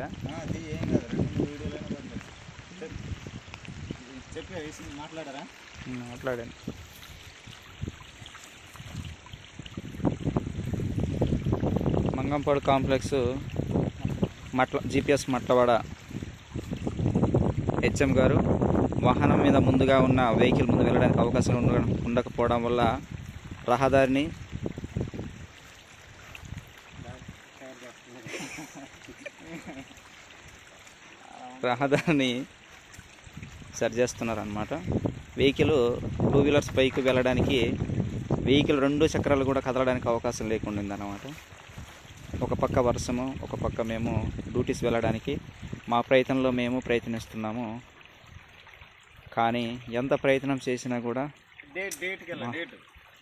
అది ఏం కాదు, 2-3 వీడియోలైనా పంపించు. చెప్పి మాట్లాడారా? మాట్లాడాను. మంగంపాడు కాంప్లెక్స్ జీపీఎస్ మట్లవాడ హెచ్ఎం గారు వాహనం మీద ముందుగా ఉన్న వెహికల్ ముందు వెళ్ళడానికి అవకాశం ఉండకపోవడం వల్ల రహదారిని సరి చేస్తున్నారు అన్నమాట. వెహికల్ 2 వీలర్స్ పైకి వెళ్ళడానికి వెహికల్ 2 చక్రాలు కూడా కదలడానికి అవకాశం లేకుండా ఉందన్నమాట. ఒక పక్క వర్షము, ఒక పక్క మేము డ్యూటీస్ వెళ్ళడానికి మా ప్రయత్నంలో మేము ప్రయత్నిస్తున్నాము. కానీ ఎంత ప్రయత్నం చేసినా కూడా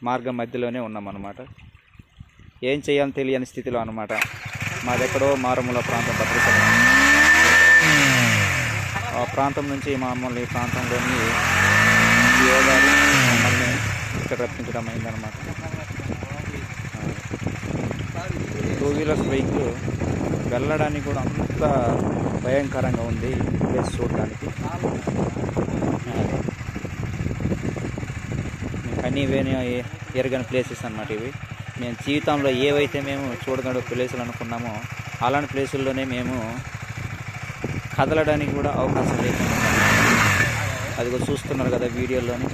మార్గం మధ్యలోనే ఉన్నామన్నమాట. ఏం చేయాలో తెలియని స్థితిలో అన్నమాట. మాదెక్కడో మారుమూల ప్రాంతం భద్రాచలం. ఆ ప్రాంతం నుంచి మమ్మల్ని ప్రాంతంలోని యోగాలు మమ్మల్ని ఇక్కడ రప్పించడం అయిందన్నమాట. 2 వీలర్స్ బైక్ వెళ్ళడానికి కూడా అంత భయంకరంగా ఉంది ప్లేస్ చూడడానికి. అన్నీ ఎరగని ప్లేసెస్ అన్నమాట ఇవి. మేము జీవితంలో ఏవైతే మేము చూడగల ప్లేసులు అనుకున్నామో అలాంటి ప్లేసుల్లోనే మేము కదలడానికి కూడా అవకాశం లేకుండా అది కూడా చూస్తున్నారు కదా వీడియోలోని.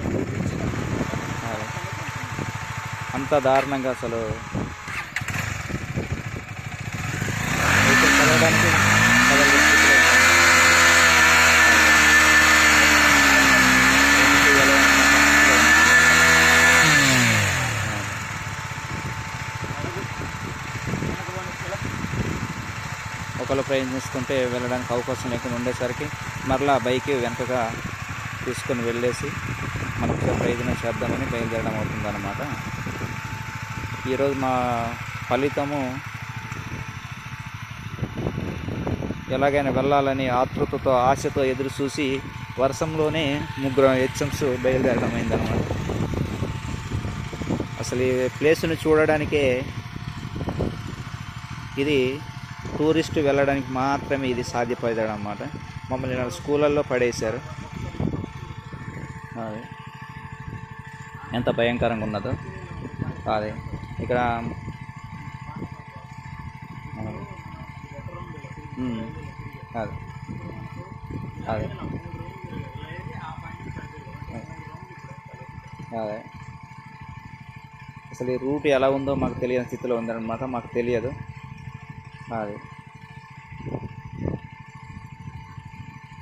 అంత దారుణంగా అసలు కదలడానికి ఒకళ్ళు ప్రయత్నిస్తుంటే వెళ్ళడానికి అవకాశం లేకుండా ఉండేసరికి మరలా బైక్ వెనకగా తీసుకొని వెళ్ళేసి మనకు ప్రయోజనం చేద్దామని బయలుదేరడం అవుతుందన్నమాట. ఈరోజు మా ఫలితము ఎలాగైనా వెళ్ళాలని ఆతృతతో ఆశతో ఎదురు చూసి వర్షంలోనే 3 హెచ్ఎంస్ బయలుదేరడం అయిందన్నమాట. అసలు ఈ ప్లేస్ని చూడడానికే ఇది టూరిస్టు వెళ్ళడానికి మాత్రమే ఇది సాధ్యపడడం అన్నమాట. మమ్మల్ని స్కూళ్ళల్లో పడేశారు. అది ఎంత భయంకరంగా ఉన్నదో అది ఇక్కడ. అదే అదే అదే అసలు ఈ రూట్ ఎలా ఉందో మాకు తెలియని స్థితిలో ఉందన్నమాట. మాకు తెలియదు అది.